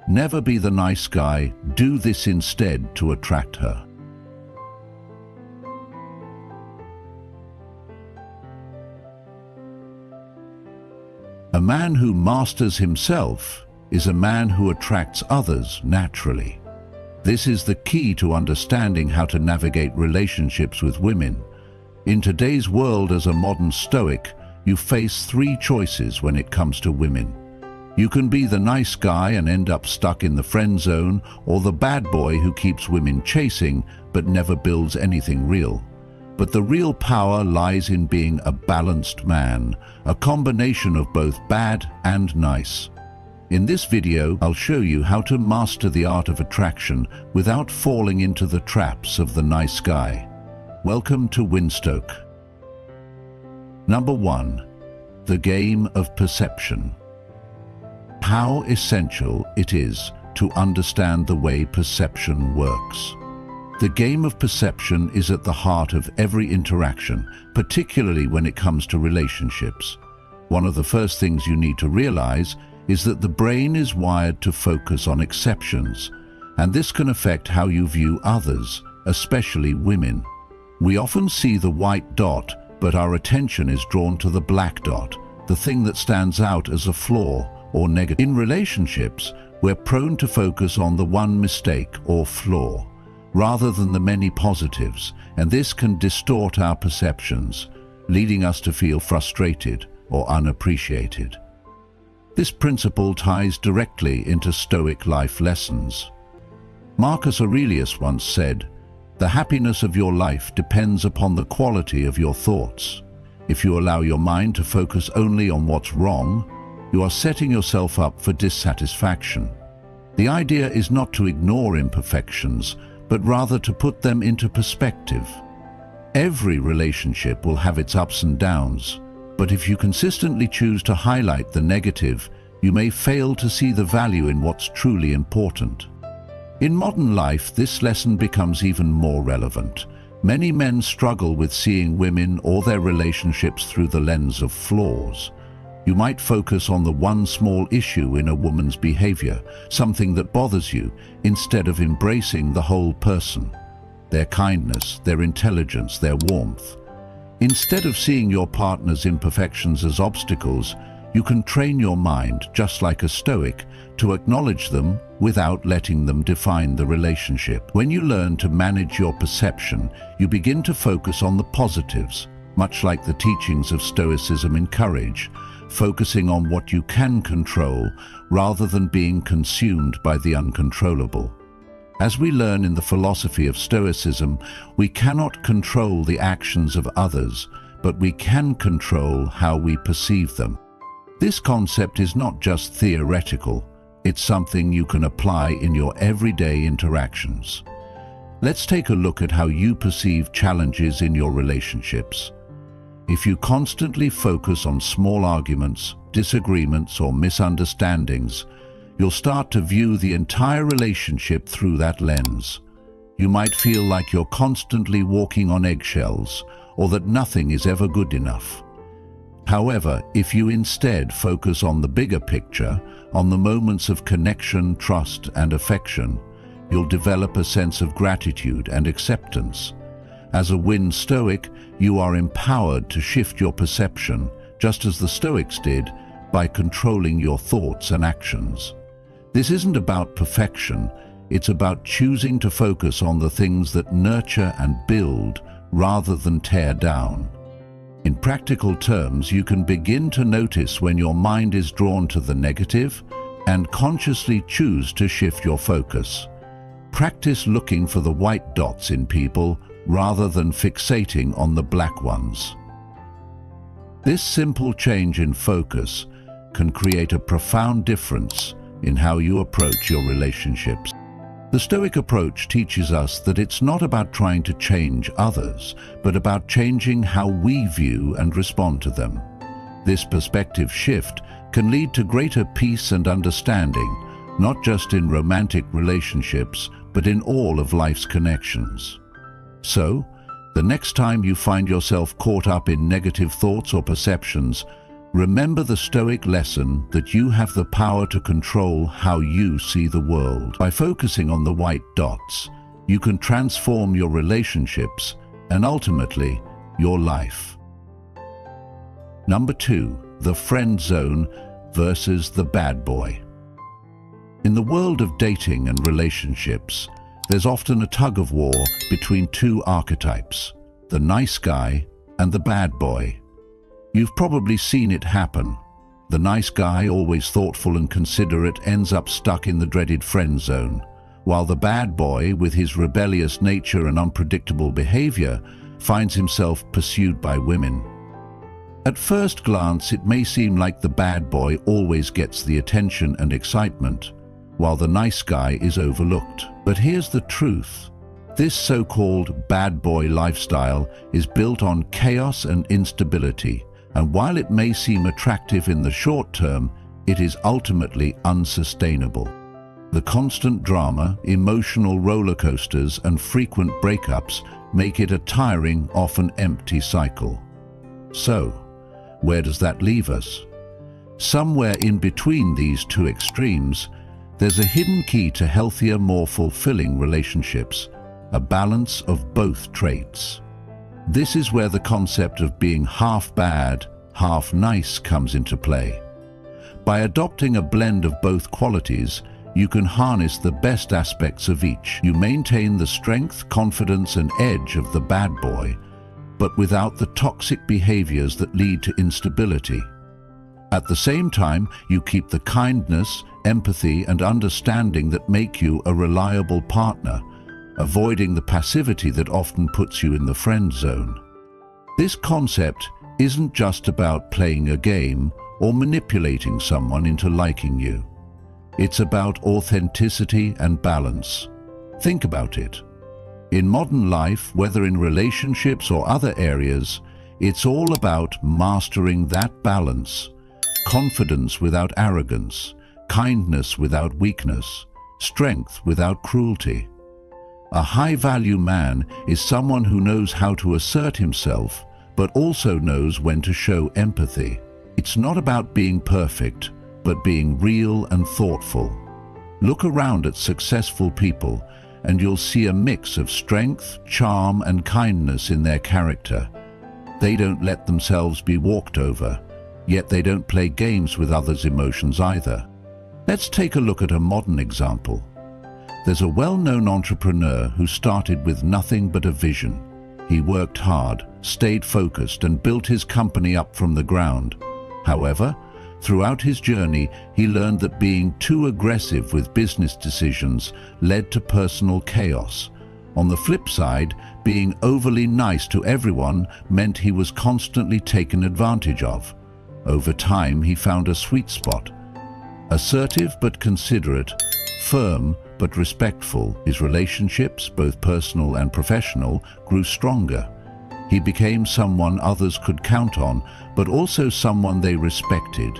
Never be the nice guy, do this instead to attract her. A man who masters himself is a man who attracts others naturally. This is the key to understanding how to navigate relationships with women. In today's world, as a modern Stoic, you face three choices when it comes to women. You can be the nice guy and end up stuck in the friend zone, or the bad boy who keeps women chasing but never builds anything real. But the real power lies in being a balanced man, a combination of both bad and nice. In this video, I'll show you how to master the art of attraction without falling into the traps of the nice guy. Welcome to Winstoke. Number 1. The game of perception. How essential it is to understand the way perception works. The game of perception is at the heart of every interaction, particularly when it comes to relationships. One of the first things you need to realize is that the brain is wired to focus on exceptions, and this can affect how you view others, especially women. We often see the white dot, but our attention is drawn to the black dot, the thing that stands out as a flaw or negative. In relationships, we're prone to focus on the one mistake or flaw, rather than the many positives, and this can distort our perceptions, leading us to feel frustrated or unappreciated. This principle ties directly into Stoic life lessons. Marcus Aurelius once said, "The happiness of your life depends upon the quality of your thoughts. If you allow your mind to focus only on what's wrong, you are setting yourself up for dissatisfaction." The idea is not to ignore imperfections, but rather to put them into perspective. Every relationship will have its ups and downs, but if you consistently choose to highlight the negative, you may fail to see the value in what's truly important. In modern life, this lesson becomes even more relevant. Many men struggle with seeing women or their relationships through the lens of flaws. You might focus on the one small issue in a woman's behavior, something that bothers you, instead of embracing the whole person, their kindness, their intelligence, their warmth. Instead of seeing your partner's imperfections as obstacles, you can train your mind, just like a Stoic, to acknowledge them without letting them define the relationship. When you learn to manage your perception, you begin to focus on the positives, much like the teachings of Stoicism encourage, focusing on what you can control rather than being consumed by the uncontrollable. As we learn in the philosophy of Stoicism, we cannot control the actions of others, but we can control how we perceive them. This concept is not just theoretical, it's something you can apply in your everyday interactions. Let's take a look at how you perceive challenges in your relationships. If you constantly focus on small arguments, disagreements, or misunderstandings, you'll start to view the entire relationship through that lens. You might feel like you're constantly walking on eggshells, or that nothing is ever good enough. However, if you instead focus on the bigger picture, on the moments of connection, trust, and affection, you'll develop a sense of gratitude and acceptance. As a Win Stoic, you are empowered to shift your perception, just as the Stoics did, by controlling your thoughts and actions. This isn't about perfection, it's about choosing to focus on the things that nurture and build rather than tear down. In practical terms, you can begin to notice when your mind is drawn to the negative and consciously choose to shift your focus. Practice looking for the white dots in people rather than fixating on the black ones. This simple change in focus can create a profound difference in how you approach your relationships. The Stoic approach teaches us that it's not about trying to change others, but about changing how we view and respond to them. This perspective shift can lead to greater peace and understanding, not just in romantic relationships, but in all of life's connections. So, the next time you find yourself caught up in negative thoughts or perceptions, Remember the Stoic lesson that you have the power to control how you see the world. By focusing on the white dots, you can transform your relationships and ultimately your life. Number 2, the friend zone versus the bad boy. In the world of dating and relationships, there's often a tug-of-war between two archetypes, the nice guy and the bad boy. You've probably seen it happen. The nice guy, always thoughtful and considerate, ends up stuck in the dreaded friend zone, while the bad boy, with his rebellious nature and unpredictable behavior, finds himself pursued by women. At first glance, it may seem like the bad boy always gets the attention and excitement, while the nice guy is overlooked. But here's the truth. This so-called bad boy lifestyle is built on chaos and instability, and while it may seem attractive in the short term, it is ultimately unsustainable. The constant drama, emotional roller coasters, and frequent breakups make it a tiring, often empty cycle. So, where does that leave us? Somewhere in between these two extremes, there's a hidden key to healthier, more fulfilling relationships, a balance of both traits. This is where the concept of being half bad, half nice comes into play. By adopting a blend of both qualities, you can harness the best aspects of each. You maintain the strength, confidence, and edge of the bad boy, but without the toxic behaviors that lead to instability. At the same time, you keep the kindness, empathy, and understanding that make you a reliable partner, avoiding the passivity that often puts you in the friend zone. This concept isn't just about playing a game or manipulating someone into liking you. It's about authenticity and balance. Think about it. In modern life, whether in relationships or other areas, it's all about mastering that balance. Confidence without arrogance, kindness without weakness, strength without cruelty. A high-value man is someone who knows how to assert himself, but also knows when to show empathy. It's not about being perfect, but being real and thoughtful. Look around at successful people, and you'll see a mix of strength, charm, and kindness in their character. They don't let themselves be walked over, yet they don't play games with others' emotions either. Let's take a look at a modern example. There's a well-known entrepreneur who started with nothing but a vision. He worked hard, stayed focused, and built his company up from the ground. However, throughout his journey, he learned that being too aggressive with business decisions led to personal chaos. On the flip side, being overly nice to everyone meant he was constantly taken advantage of. Over time, he found a sweet spot. Assertive but considerate, firm but respectful, his relationships, both personal and professional, grew stronger. He became someone others could count on, but also someone they respected.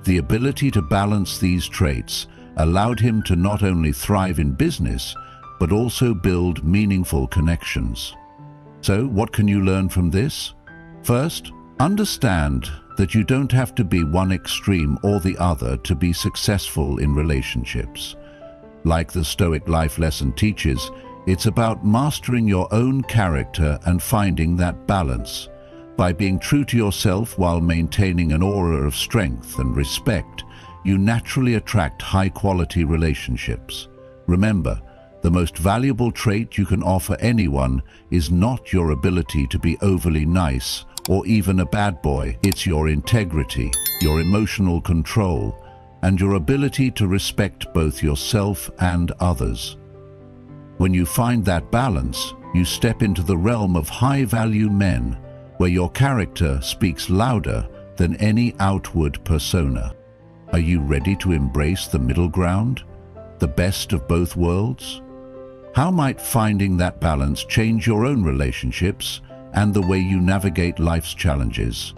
The ability to balance these traits allowed him to not only thrive in business, but also build meaningful connections. So, what can you learn from this? First, understand that you don't have to be one extreme or the other to be successful in relationships. Like the Stoic life lesson teaches, it's about mastering your own character and finding that balance. By being true to yourself while maintaining an aura of strength and respect, you naturally attract high-quality relationships. Remember, the most valuable trait you can offer anyone is not your ability to be overly nice or even a bad boy. It's your integrity, your emotional control, and your ability to respect both yourself and others. When you find that balance, you step into the realm of high-value men, where your character speaks louder than any outward persona. Are you ready to embrace the middle ground, the best of both worlds? How might finding that balance change your own relationships and the way you navigate life's challenges?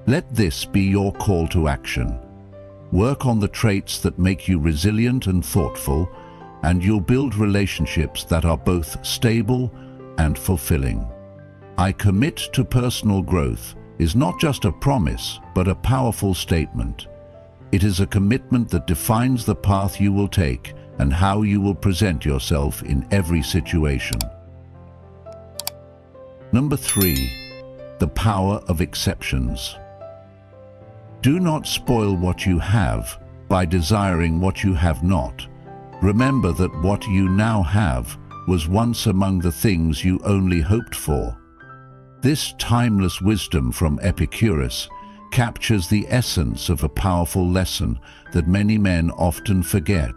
Let this be your call to action. Work on the traits that make you resilient and thoughtful, and you'll build relationships that are both stable and fulfilling. I commit to personal growth is not just a promise, but a powerful statement. It is a commitment that defines the path you will take and how you will present yourself in every situation. Number 3. The power of exceptions. Do not spoil what you have by desiring what you have not. Remember that what you now have was once among the things you only hoped for. This timeless wisdom from Epicurus captures the essence of a powerful lesson that many men often forget: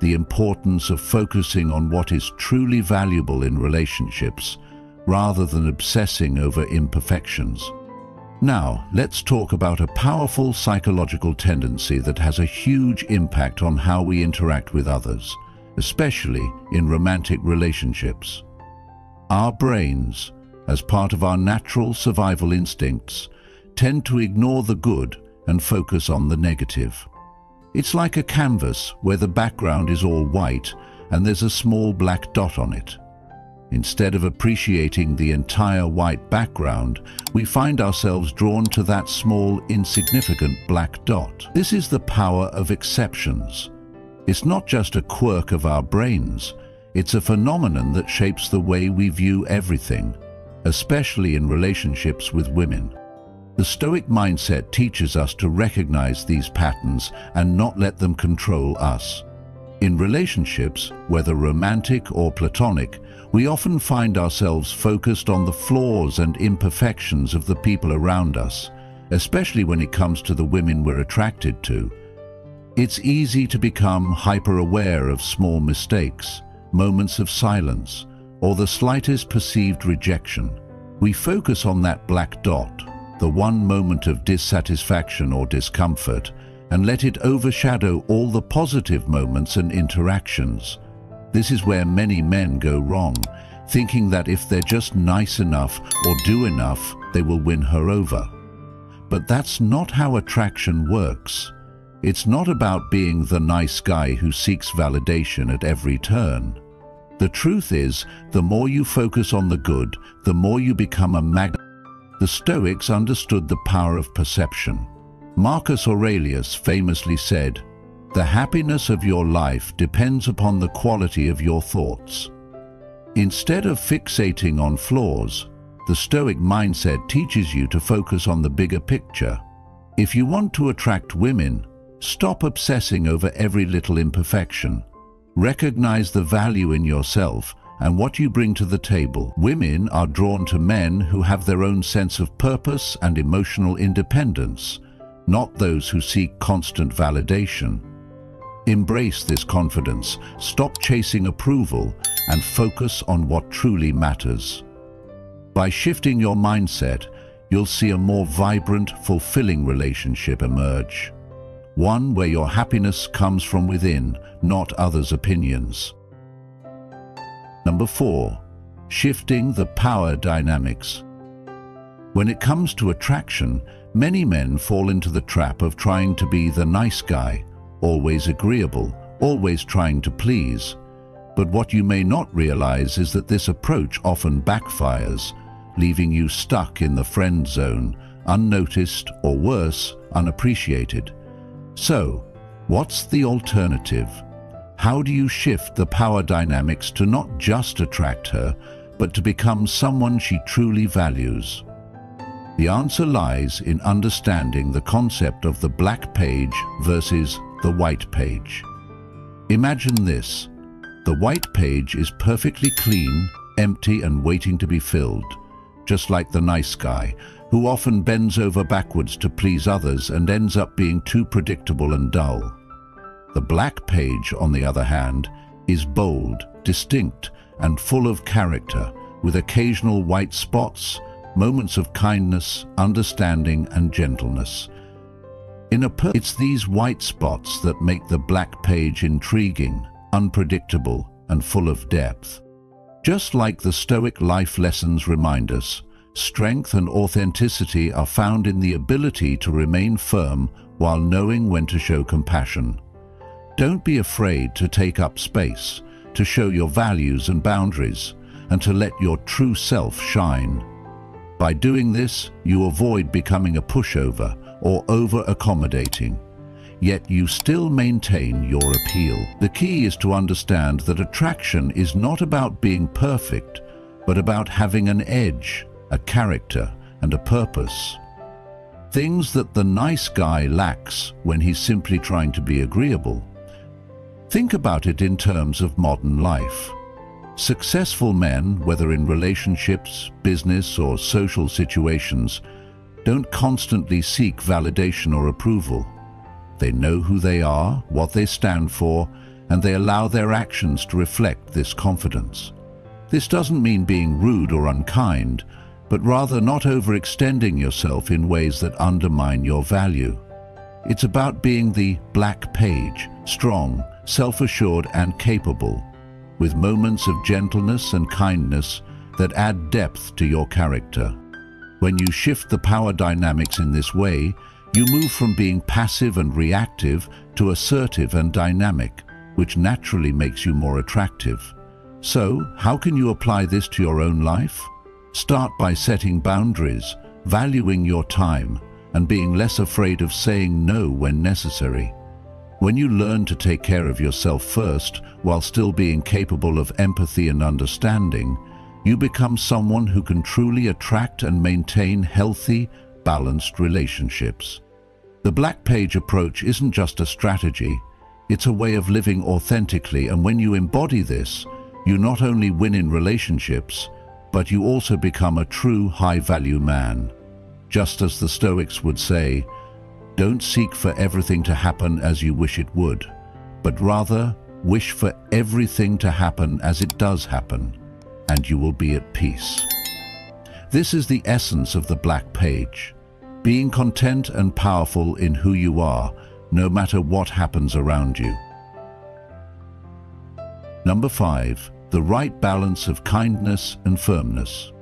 the importance of focusing on what is truly valuable in relationships, rather than obsessing over imperfections. Now, let's talk about a powerful psychological tendency that has a huge impact on how we interact with others, especially in romantic relationships. Our brains, as part of our natural survival instincts, tend to ignore the good and focus on the negative. It's like a canvas where the background is all white and there's a small black dot on it. Instead of appreciating the entire white background, we find ourselves drawn to that small, insignificant black dot. This is the power of exceptions. It's not just a quirk of our brains, it's a phenomenon that shapes the way we view everything, especially in relationships with women. The Stoic mindset teaches us to recognize these patterns and not let them control us. In relationships, whether romantic or platonic, we often find ourselves focused on the flaws and imperfections of the people around us, especially when it comes to the women we're attracted to. It's easy to become hyper-aware of small mistakes, moments of silence, or the slightest perceived rejection. We focus on that black dot, the one moment of dissatisfaction or discomfort, and let it overshadow all the positive moments and interactions. This is where many men go wrong, thinking that if they're just nice enough or do enough, they will win her over. But that's not how attraction works. It's not about being the nice guy who seeks validation at every turn. The truth is, the more you focus on the good, the more you become a magnet. The Stoics understood the power of perception. Marcus Aurelius famously said, "The happiness of your life depends upon the quality of your thoughts." Instead of fixating on flaws, the Stoic mindset teaches you to focus on the bigger picture. If you want to attract women, stop obsessing over every little imperfection. Recognize the value in yourself and what you bring to the table. Women are drawn to men who have their own sense of purpose and emotional independence, not those who seek constant validation. Embrace this confidence, stop chasing approval, and focus on what truly matters. By shifting your mindset, you'll see a more vibrant, fulfilling relationship emerge. One where your happiness comes from within, not others' opinions. Number 4. Shifting the power dynamics. When it comes to attraction, many men fall into the trap of trying to be the nice guy, always agreeable, always trying to please. But what you may not realize is that this approach often backfires, leaving you stuck in the friend zone, unnoticed or worse, unappreciated. So, what's the alternative? How do you shift the power dynamics to not just attract her, but to become someone she truly values? The answer lies in understanding the concept of the black page versus the white page. Imagine this. The white page is perfectly clean, empty, and waiting to be filled, just like the nice guy, who often bends over backwards to please others and ends up being too predictable and dull. The black page, on the other hand, is bold, distinct, and full of character, with occasional white spots, moments of kindness, understanding, and gentleness. It's these white spots that make the black page intriguing, unpredictable, and full of depth. Just like the Stoic life lessons remind us, strength and authenticity are found in the ability to remain firm while knowing when to show compassion. Don't be afraid to take up space, to show your values and boundaries, and to let your true self shine. By doing this, you avoid becoming a pushover or over-accommodating, yet you still maintain your appeal. The key is to understand that attraction is not about being perfect, but about having an edge, a character, and a purpose. Things that the nice guy lacks when he's simply trying to be agreeable. Think about it in terms of modern life. Successful men, whether in relationships, business, or social situations, don't constantly seek validation or approval. They know who they are, what they stand for, and they allow their actions to reflect this confidence. This doesn't mean being rude or unkind, but rather not overextending yourself in ways that undermine your value. It's about being the black page, strong, self-assured, and capable, with moments of gentleness and kindness that add depth to your character. When you shift the power dynamics in this way, you move from being passive and reactive to assertive and dynamic, which naturally makes you more attractive. So, how can you apply this to your own life? Start by setting boundaries, valuing your time, and being less afraid of saying no when necessary. When you learn to take care of yourself first, while still being capable of empathy and understanding, you become someone who can truly attract and maintain healthy, balanced relationships. The Black Page approach isn't just a strategy, it's a way of living authentically, and when you embody this, you not only win in relationships, but you also become a true high-value man. Just as the Stoics would say, don't seek for everything to happen as you wish it would, but rather wish for everything to happen as it does happen, and you will be at peace. This is the essence of the Black Page, being content and powerful in who you are, no matter what happens around you. Number 5, the right balance of kindness and firmness.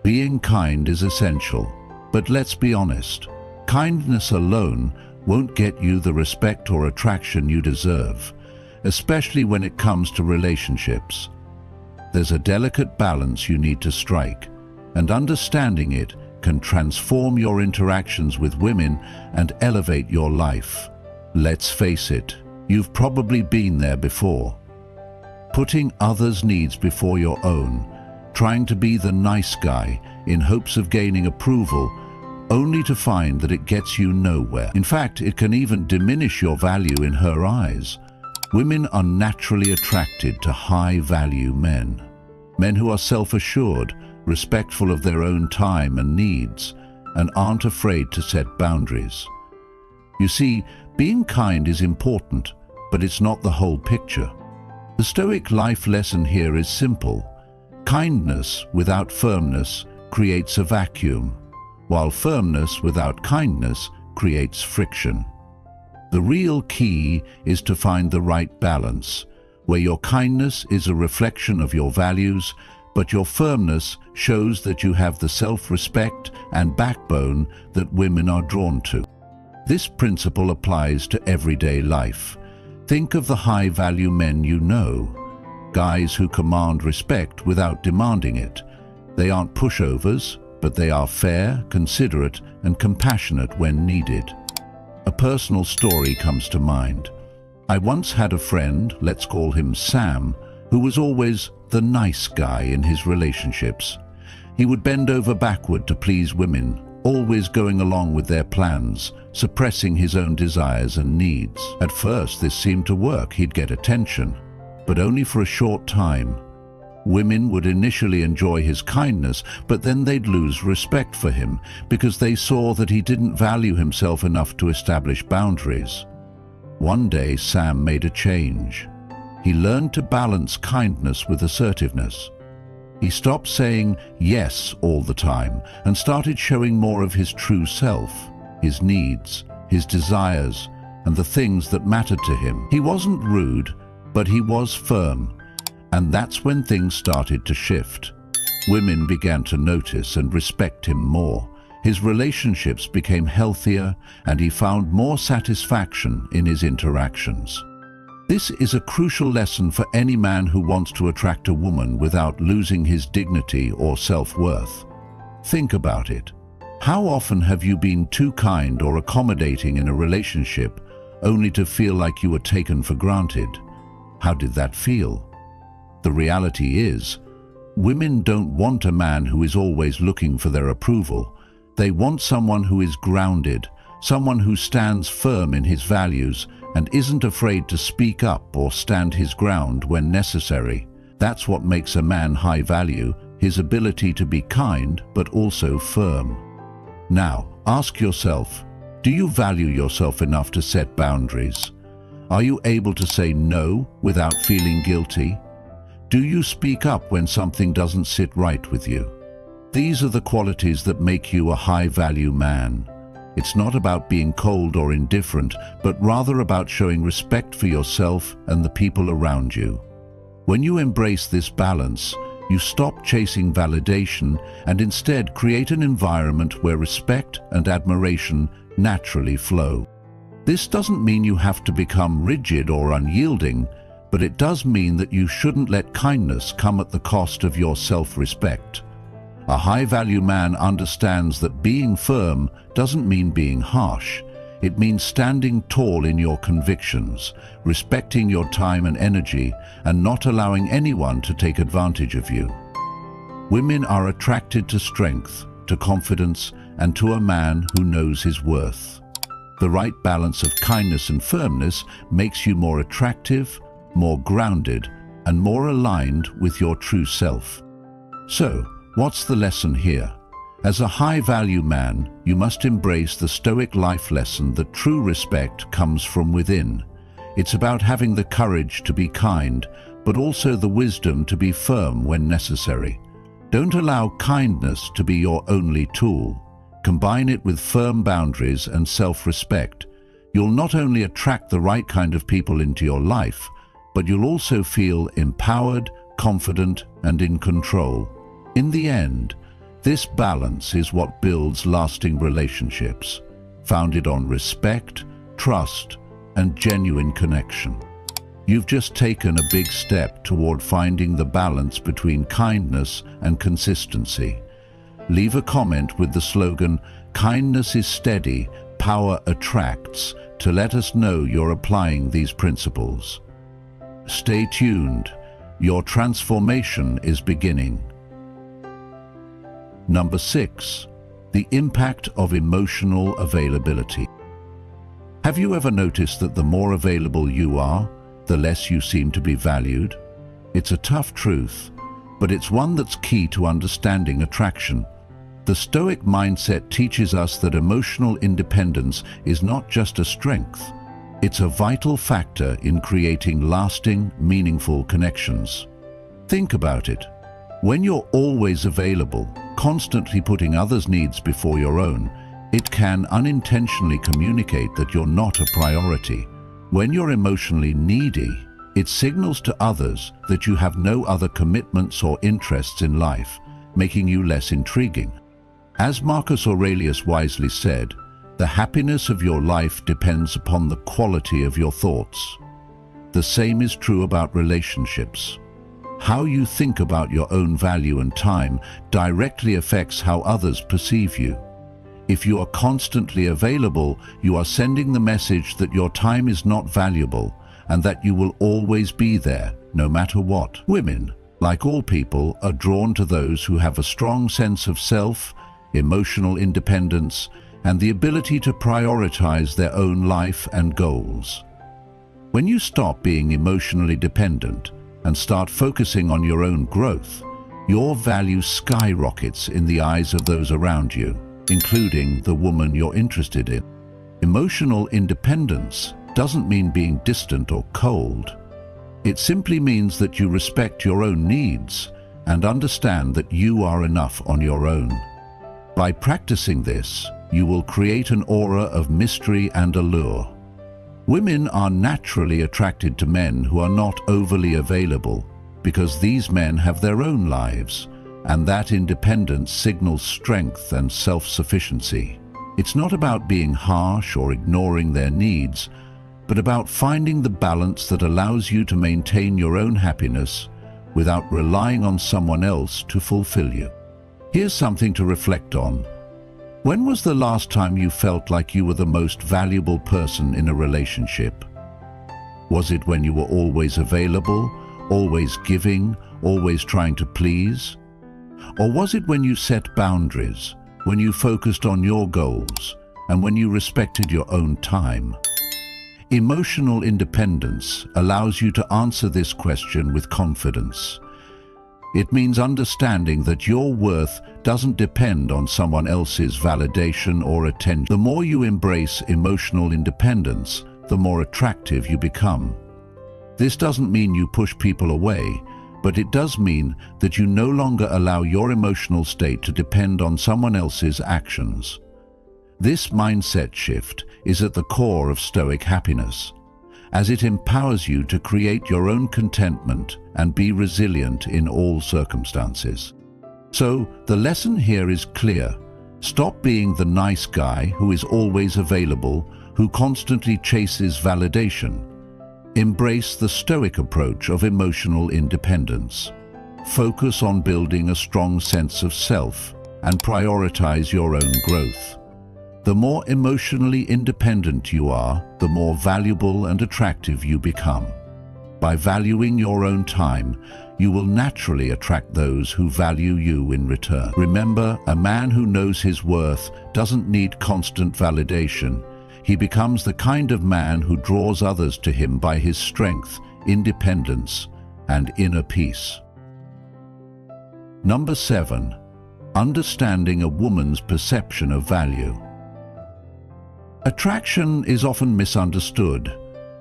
Being kind is essential, but let's be honest. Kindness alone won't get you the respect or attraction you deserve, especially when it comes to relationships. There's a delicate balance you need to strike, and understanding it can transform your interactions with women and elevate your life. Let's face it, you've probably been there before. Putting others' needs before your own, trying to be the nice guy in hopes of gaining approval, only to find that it gets you nowhere. In fact, it can even diminish your value in her eyes. Women are naturally attracted to high-value men. Men who are self-assured, respectful of their own time and needs, and aren't afraid to set boundaries. You see, being kind is important, but it's not the whole picture. The Stoic life lesson here is simple. Kindness without firmness creates a vacuum, while firmness without kindness creates friction. The real key is to find the right balance, where your kindness is a reflection of your values, but your firmness shows that you have the self-respect and backbone that women are drawn to. This principle applies to everyday life. Think of the high-value men you know, guys who command respect without demanding it. They aren't pushovers, but they are fair, considerate, and compassionate when needed. A personal story comes to mind. I once had a friend, let's call him Sam, who was always the nice guy in his relationships. He would bend over backward to please women, always going along with their plans, suppressing his own desires and needs. At first, this seemed to work. He'd get attention, but only for a short time. Women would initially enjoy his kindness, but then they'd lose respect for him because they saw that he didn't value himself enough to establish boundaries. One day, Sam made a change. He learned to balance kindness with assertiveness. He stopped saying yes all the time and started showing more of his true self, his needs, his desires, and the things that mattered to him. He wasn't rude, but he was firm. And that's when things started to shift. Women began to notice and respect him more. His relationships became healthier, and he found more satisfaction in his interactions. This is a crucial lesson for any man who wants to attract a woman without losing his dignity or self-worth. Think about it. How often have you been too kind or accommodating in a relationship only to feel like you were taken for granted? How did that feel? The reality is, women don't want a man who is always looking for their approval. They want someone who is grounded, someone who stands firm in his values and isn't afraid to speak up or stand his ground when necessary. That's what makes a man high value, his ability to be kind but also firm. Now, ask yourself, do you value yourself enough to set boundaries? Are you able to say no without feeling guilty? Do you speak up when something doesn't sit right with you? These are the qualities that make you a high-value man. It's not about being cold or indifferent, but rather about showing respect for yourself and the people around you. When you embrace this balance, you stop chasing validation and instead create an environment where respect and admiration naturally flow. This doesn't mean you have to become rigid or unyielding, but it does mean that you shouldn't let kindness come at the cost of your self-respect. A high-value man understands that being firm doesn't mean being harsh. It means standing tall in your convictions, respecting your time and energy, and not allowing anyone to take advantage of you. Women are attracted to strength, to confidence, and to a man who knows his worth. The right balance of kindness and firmness makes you more attractive, more grounded, and more aligned with your true self. So, what's the lesson here? As a high-value man, you must embrace the Stoic life lesson that true respect comes from within. It's about having the courage to be kind, but also the wisdom to be firm when necessary. Don't allow kindness to be your only tool. Combine it with firm boundaries and self-respect. You'll not only attract the right kind of people into your life, but you'll also feel empowered, confident, and in control. In the end, this balance is what builds lasting relationships, founded on respect, trust, and genuine connection. You've just taken a big step toward finding the balance between kindness and consistency. Leave a comment with the slogan, "Kindness is steady, power attracts," to let us know you're applying these principles. Stay tuned. Your transformation is beginning. Number 6, the impact of emotional availability. Have you ever noticed that the more available you are, the less you seem to be valued? It's a tough truth, but it's one that's key to understanding attraction. The Stoic mindset teaches us that emotional independence is not just a strength, it's a vital factor in creating lasting, meaningful connections. Think about it. When you're always available, constantly putting others' needs before your own, it can unintentionally communicate that you're not a priority. When you're emotionally needy, it signals to others that you have no other commitments or interests in life, making you less intriguing. As Marcus Aurelius wisely said, the happiness of your life depends upon the quality of your thoughts. The same is true about relationships. How you think about your own value and time directly affects how others perceive you. If you are constantly available, you are sending the message that your time is not valuable and that you will always be there, no matter what. Women, like all people, are drawn to those who have a strong sense of self, emotional independence, and the ability to prioritize their own life and goals. When you stop being emotionally dependent and start focusing on your own growth, your value skyrockets in the eyes of those around you, including the woman you're interested in. Emotional independence doesn't mean being distant or cold. It simply means that you respect your own needs and understand that you are enough on your own. By practicing this, you will create an aura of mystery and allure. Women are naturally attracted to men who are not overly available because these men have their own lives, and that independence signals strength and self-sufficiency. It's not about being harsh or ignoring their needs, but about finding the balance that allows you to maintain your own happiness without relying on someone else to fulfill you. Here's something to reflect on. When was the last time you felt like you were the most valuable person in a relationship? Was it when you were always available, always giving, always trying to please? Or was it when you set boundaries, when you focused on your goals, and when you respected your own time? Emotional independence allows you to answer this question with confidence. It means understanding that your worth doesn't depend on someone else's validation or attention. The more you embrace emotional independence, the more attractive you become. This doesn't mean you push people away, but it does mean that you no longer allow your emotional state to depend on someone else's actions. This mindset shift is at the core of Stoic happiness, as it empowers you to create your own contentment and be resilient in all circumstances. So, the lesson here is clear. Stop being the nice guy who is always available, who constantly chases validation. Embrace the Stoic approach of emotional independence. Focus on building a strong sense of self and prioritize your own growth. The more emotionally independent you are, the more valuable and attractive you become. By valuing your own time, you will naturally attract those who value you in return. Remember, a man who knows his worth doesn't need constant validation. He becomes the kind of man who draws others to him by his strength, independence, and inner peace. Number 7. Understanding a woman's perception of value. Attraction is often misunderstood.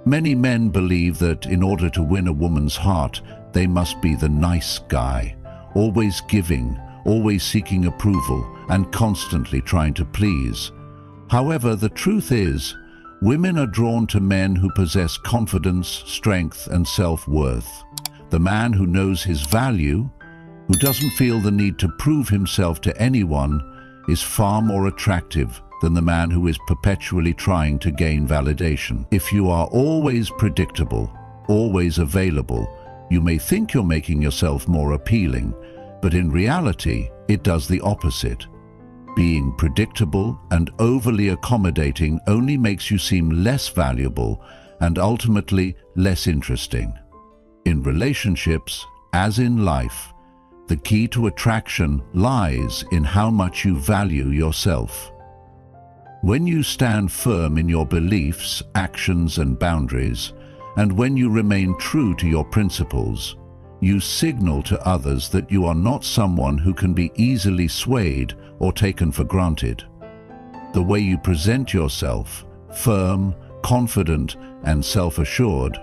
Many men believe that in order to win a woman's heart, they must be the nice guy, always giving, always seeking approval, and constantly trying to please. However, the truth is, women are drawn to men who possess confidence, strength, and self-worth. The man who knows his value, who doesn't feel the need to prove himself to anyone, is far more attractive than the man who is perpetually trying to gain validation. If you are always predictable, always available, you may think you're making yourself more appealing, but in reality, it does the opposite. Being predictable and overly accommodating only makes you seem less valuable and ultimately less interesting. In relationships, as in life, the key to attraction lies in how much you value yourself. When you stand firm in your beliefs, actions, and boundaries, and when you remain true to your principles, you signal to others that you are not someone who can be easily swayed or taken for granted. The way you present yourself, firm, confident, and self-assured,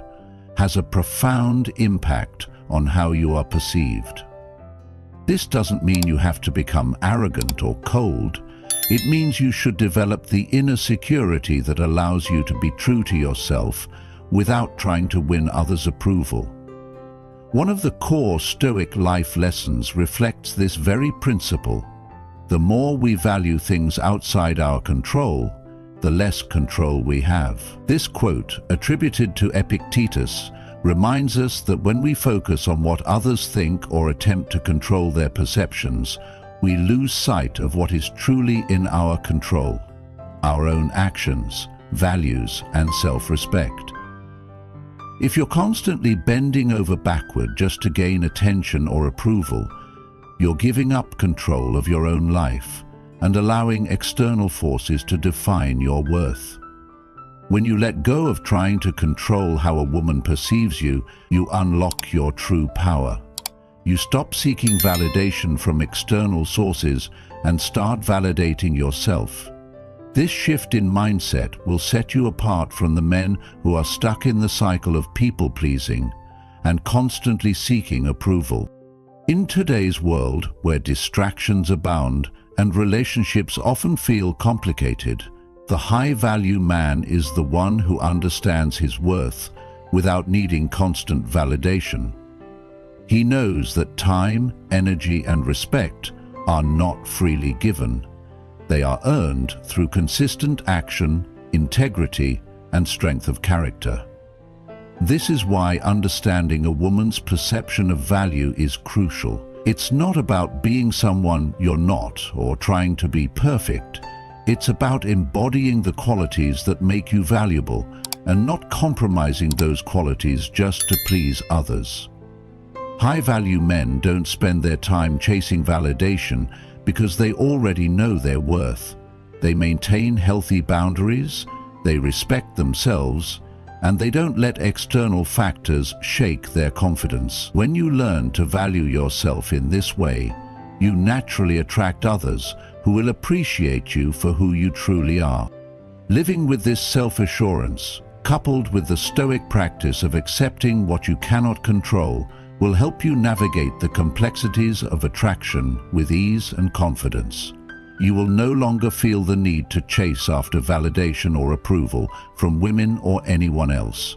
has a profound impact on how you are perceived. This doesn't mean you have to become arrogant or cold. It means you should develop the inner security that allows you to be true to yourself without trying to win others' approval. One of the core Stoic life lessons reflects this very principle. The more we value things outside our control, the less control we have. This quote, attributed to Epictetus, reminds us that when we focus on what others think or attempt to control their perceptions, we lose sight of what is truly in our control, our own actions, values, and self-respect. If you're constantly bending over backward just to gain attention or approval, you're giving up control of your own life and allowing external forces to define your worth. When you let go of trying to control how a woman perceives you, you unlock your true power. You stop seeking validation from external sources and start validating yourself. This shift in mindset will set you apart from the men who are stuck in the cycle of people-pleasing and constantly seeking approval. In today's world, where distractions abound and relationships often feel complicated, the high-value man is the one who understands his worth without needing constant validation. He knows that time, energy, and respect are not freely given. They are earned through consistent action, integrity, and strength of character. This is why understanding a woman's perception of value is crucial. It's not about being someone you're not or trying to be perfect. It's about embodying the qualities that make you valuable and not compromising those qualities just to please others. High-value men don't spend their time chasing validation because they already know their worth. They maintain healthy boundaries, they respect themselves, and they don't let external factors shake their confidence. When you learn to value yourself in this way, you naturally attract others who will appreciate you for who you truly are. Living with this self-assurance, coupled with the Stoic practice of accepting what you cannot control, will help you navigate the complexities of attraction with ease and confidence. You will no longer feel the need to chase after validation or approval from women or anyone else.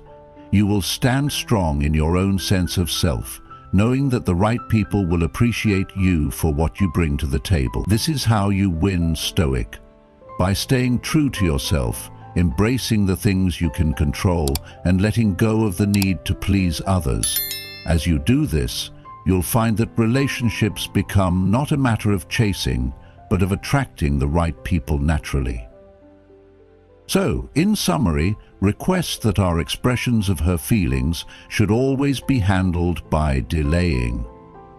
You will stand strong in your own sense of self, knowing that the right people will appreciate you for what you bring to the table. This is how you win Stoic. By staying true to yourself, embracing the things you can control, and letting go of the need to please others. As you do this, you'll find that relationships become not a matter of chasing, but of attracting the right people naturally. So, in summary, requests that are expressions of her feelings should always be handled by delaying.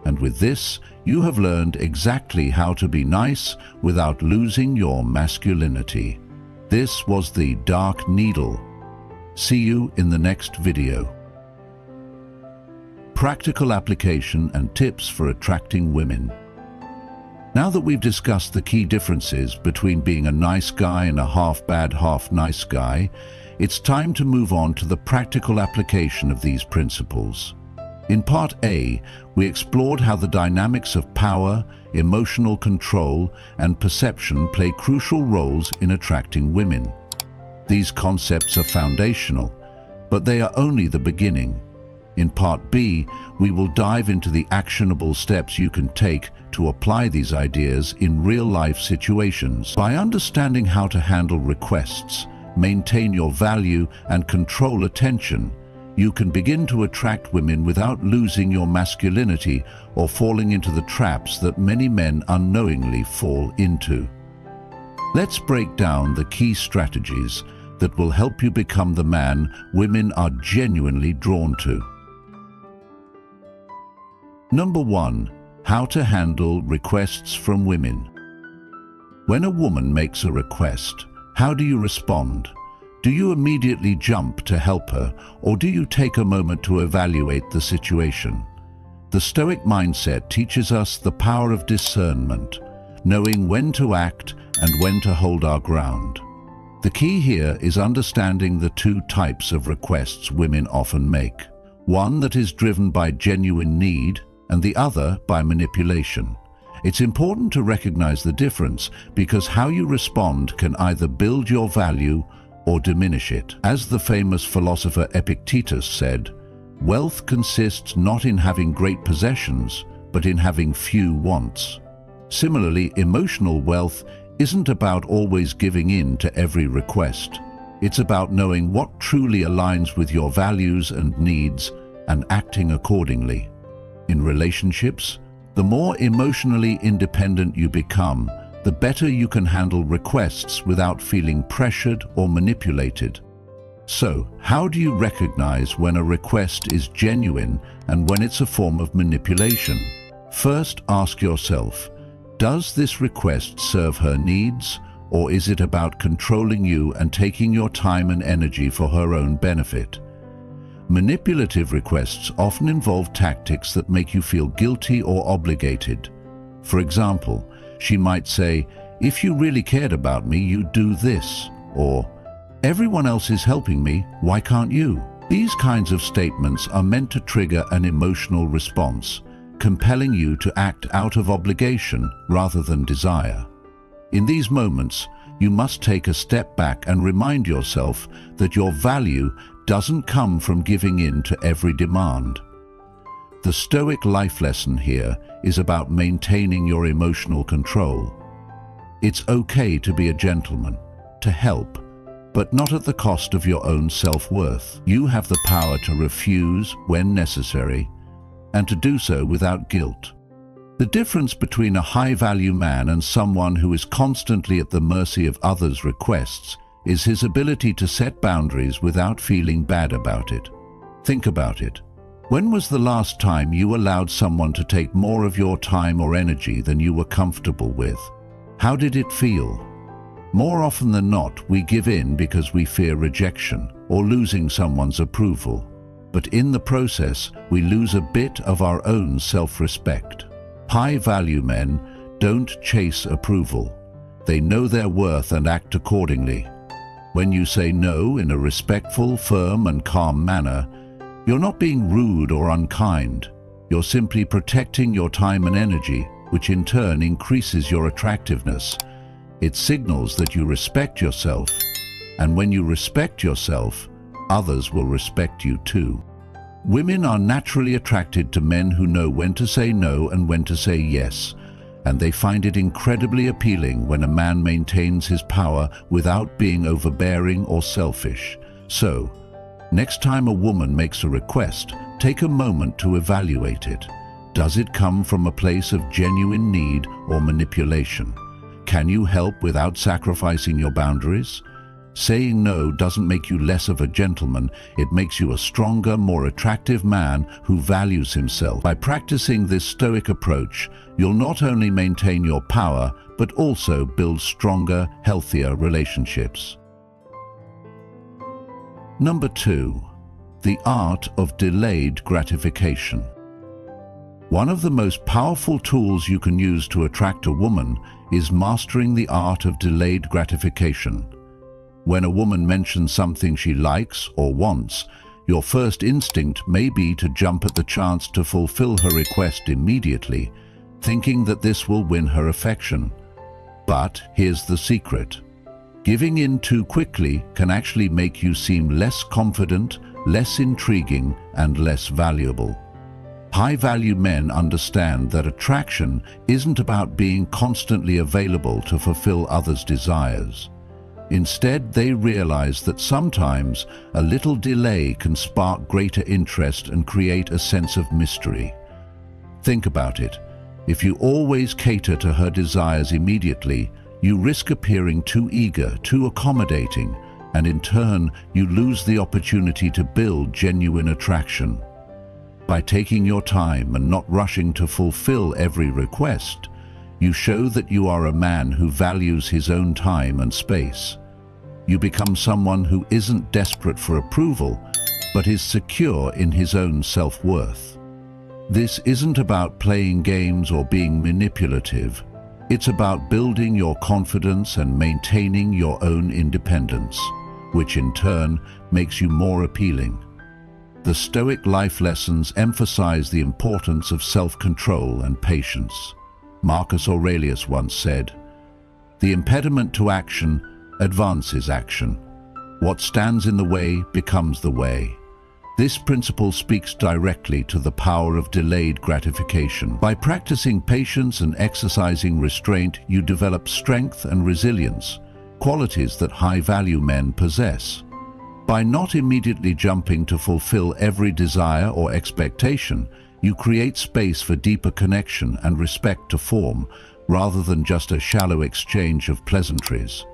And with this, you have learned exactly how to be nice without losing your masculinity. This was the Dark Needle. See you in the next video. Practical application and tips for attracting women. Now that we've discussed the key differences between being a nice guy and a half-bad, half-nice guy, it's time to move on to the practical application of these principles. In Part A, we explored how the dynamics of power, emotional control, and perception play crucial roles in attracting women. These concepts are foundational, but they are only the beginning. In Part B, we will dive into the actionable steps you can take to apply these ideas in real-life situations. By understanding how to handle requests, maintain your value, and control attention, you can begin to attract women without losing your masculinity or falling into the traps that many men unknowingly fall into. Let's break down the key strategies that will help you become the man women are genuinely drawn to. Number 1. How to handle requests from women. When a woman makes a request, how do you respond? Do you immediately jump to help her, or do you take a moment to evaluate the situation? The Stoic mindset teaches us the power of discernment, knowing when to act and when to hold our ground. The key here is understanding the two types of requests women often make. One that is driven by genuine need, and the other by manipulation. It's important to recognize the difference because how you respond can either build your value or diminish it. As the famous philosopher Epictetus said, wealth consists not in having great possessions, but in having few wants. Similarly, emotional wealth isn't about always giving in to every request. It's about knowing what truly aligns with your values and needs and acting accordingly. In relationships, the more emotionally independent you become, the better you can handle requests without feeling pressured or manipulated. So, how do you recognize when a request is genuine and when it's a form of manipulation? First, ask yourself, does this request serve her needs, or is it about controlling you and taking your time and energy for her own benefit? Manipulative requests often involve tactics that make you feel guilty or obligated. For example, she might say, "If you really cared about me, you'd do this," or "Everyone else is helping me, why can't you?" These kinds of statements are meant to trigger an emotional response, compelling you to act out of obligation rather than desire. In these moments, you must take a step back and remind yourself that your value doesn't come from giving in to every demand. The Stoic life lesson here is about maintaining your emotional control. It's okay to be a gentleman, to help, but not at the cost of your own self-worth. You have the power to refuse when necessary, and to do so without guilt. The difference between a high-value man and someone who is constantly at the mercy of others' requests is his ability to set boundaries without feeling bad about it. Think about it. When was the last time you allowed someone to take more of your time or energy than you were comfortable with? How did it feel? More often than not, we give in because we fear rejection or losing someone's approval. But in the process, we lose a bit of our own self-respect. High-value men don't chase approval. They know their worth and act accordingly. When you say no in a respectful, firm, and calm manner, you're not being rude or unkind. You're simply protecting your time and energy, which in turn increases your attractiveness. It signals that you respect yourself, and when you respect yourself, others will respect you too. Women are naturally attracted to men who know when to say no and when to say yes, and they find it incredibly appealing when a man maintains his power without being overbearing or selfish. So, next time a woman makes a request, take a moment to evaluate it. Does it come from a place of genuine need or manipulation? Can you help without sacrificing your boundaries? Saying no doesn't make you less of a gentleman, it makes you a stronger, more attractive man who values himself. By practicing this Stoic approach, you'll not only maintain your power, but also build stronger, healthier relationships. Number 2. The art of delayed gratification. One of the most powerful tools you can use to attract a woman is mastering the art of delayed gratification. When a woman mentions something she likes or wants, your first instinct may be to jump at the chance to fulfill her request immediately, thinking that this will win her affection. But here's the secret. Giving in too quickly can actually make you seem less confident, less intriguing, and less valuable. High-value men understand that attraction isn't about being constantly available to fulfill others' desires. Instead, they realize that sometimes a little delay can spark greater interest and create a sense of mystery. Think about it. If you always cater to her desires immediately, you risk appearing too eager, too accommodating, and in turn, you lose the opportunity to build genuine attraction. By taking your time and not rushing to fulfill every request, you show that you are a man who values his own time and space. You become someone who isn't desperate for approval, but is secure in his own self-worth. This isn't about playing games or being manipulative. It's about building your confidence and maintaining your own independence, which in turn makes you more appealing. The Stoic life lessons emphasize the importance of self-control and patience. Marcus Aurelius once said, "The impediment to action advances action. What stands in the way becomes the way." This principle speaks directly to the power of delayed gratification. By practicing patience and exercising restraint, you develop strength and resilience, qualities that high-value men possess. By not immediately jumping to fulfill every desire or expectation, you create space for deeper connection and respect to form, rather than just a shallow exchange of pleasantries.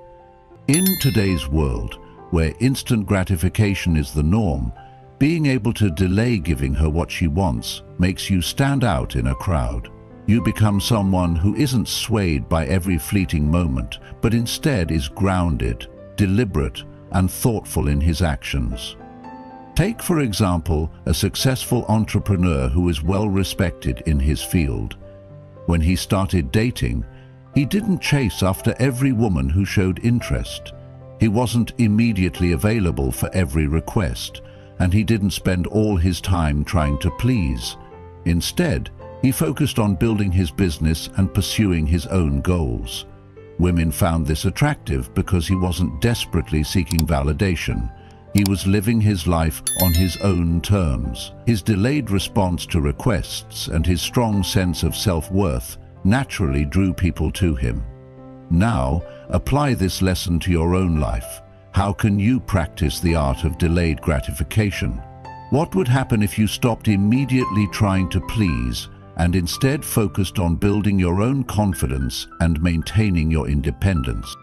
In today's world, where instant gratification is the norm, being able to delay giving her what she wants makes you stand out in a crowd. You become someone who isn't swayed by every fleeting moment, but instead is grounded, deliberate, and thoughtful in his actions. Take, for example, a successful entrepreneur who is well respected in his field. When he started dating, he didn't chase after every woman who showed interest. He wasn't immediately available for every request, and he didn't spend all his time trying to please. Instead, he focused on building his business and pursuing his own goals. Women found this attractive because he wasn't desperately seeking validation. He was living his life on his own terms. His delayed response to requests and his strong sense of self-worth naturally drew people to him. Now, apply this lesson to your own life. How can you practice the art of delayed gratification? What would happen if you stopped immediately trying to please and instead focused on building your own confidence and maintaining your independence.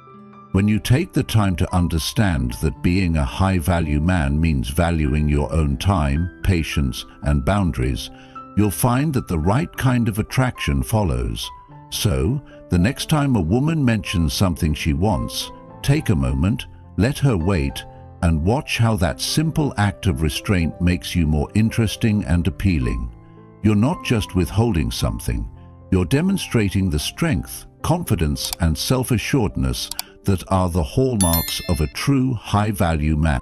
When you take the time to understand that being a high-value man means valuing your own time, patience, and boundaries, you'll find that the right kind of attraction follows. So, the next time a woman mentions something she wants, take a moment, let her wait, and watch how that simple act of restraint makes you more interesting and appealing. You're not just withholding something, you're demonstrating the strength, confidence, and self-assuredness that are the hallmarks of a true high-value man.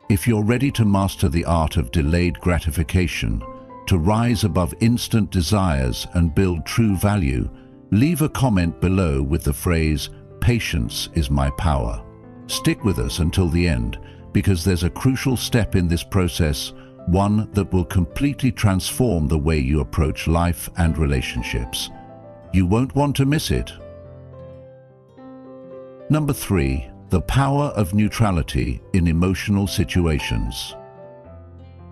If you're ready to master the art of delayed gratification, to rise above instant desires and build true value, leave a comment below with the phrase, "Patience is my power." Stick with us until the end, because there's a crucial step in this process, one that will completely transform the way you approach life and relationships. You won't want to miss it. Number 3, the power of neutrality in emotional situations.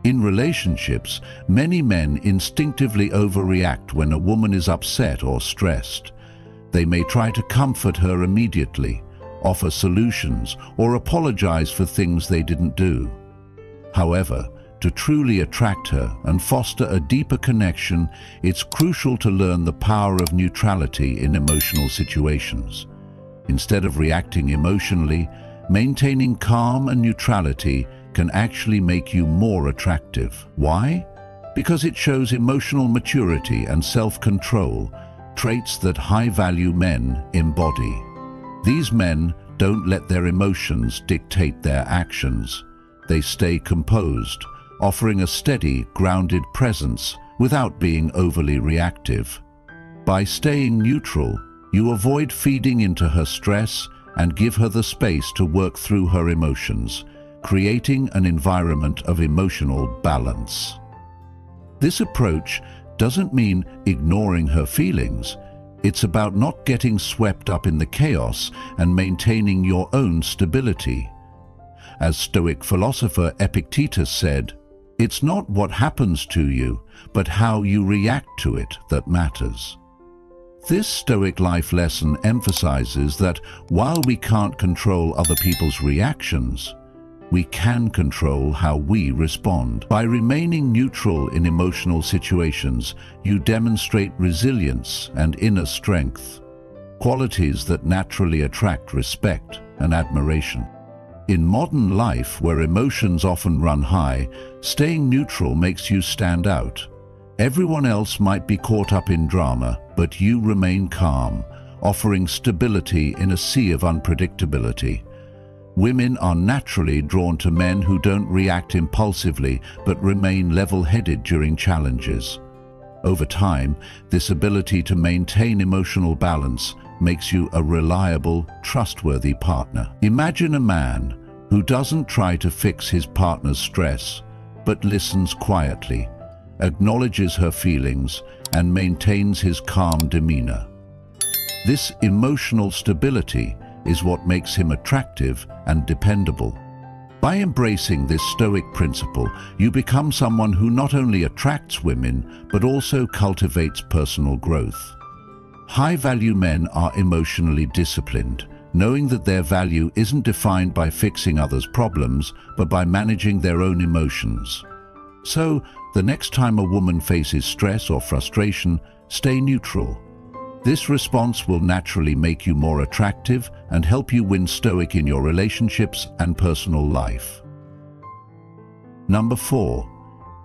In relationships, many men instinctively overreact when a woman is upset or stressed. They may try to comfort her immediately, offer solutions, or apologize for things they didn't do. However, to truly attract her and foster a deeper connection, it's crucial to learn the power of neutrality in emotional situations. Instead of reacting emotionally, maintaining calm and neutrality can actually make you more attractive. Why? Because it shows emotional maturity and self-control, traits that high-value men embody. These men don't let their emotions dictate their actions. They stay composed, offering a steady, grounded presence without being overly reactive. By staying neutral, you avoid feeding into her stress and give her the space to work through her emotions, creating an environment of emotional balance. This approach doesn't mean ignoring her feelings. It's about not getting swept up in the chaos and maintaining your own stability. As Stoic philosopher Epictetus said, "It's not what happens to you, but how you react to it that matters." This Stoic life lesson emphasizes that while we can't control other people's reactions, we can control how we respond. By remaining neutral in emotional situations, you demonstrate resilience and inner strength, qualities that naturally attract respect and admiration. In modern life, where emotions often run high, staying neutral makes you stand out. Everyone else might be caught up in drama, but you remain calm, offering stability in a sea of unpredictability. Women are naturally drawn to men who don't react impulsively but remain level-headed during challenges. Over time, this ability to maintain emotional balance makes you a reliable, trustworthy partner. Imagine a man who doesn't try to fix his partner's stress, but listens quietly, acknowledges her feelings, and maintains his calm demeanor. This emotional stability is what makes him attractive and dependable. By embracing this Stoic principle, you become someone who not only attracts women, but also cultivates personal growth. High-value men are emotionally disciplined, knowing that their value isn't defined by fixing others' problems, but by managing their own emotions. So, the next time a woman faces stress or frustration, stay neutral. This response will naturally make you more attractive and help you win Stoic in your relationships and personal life. Number 4,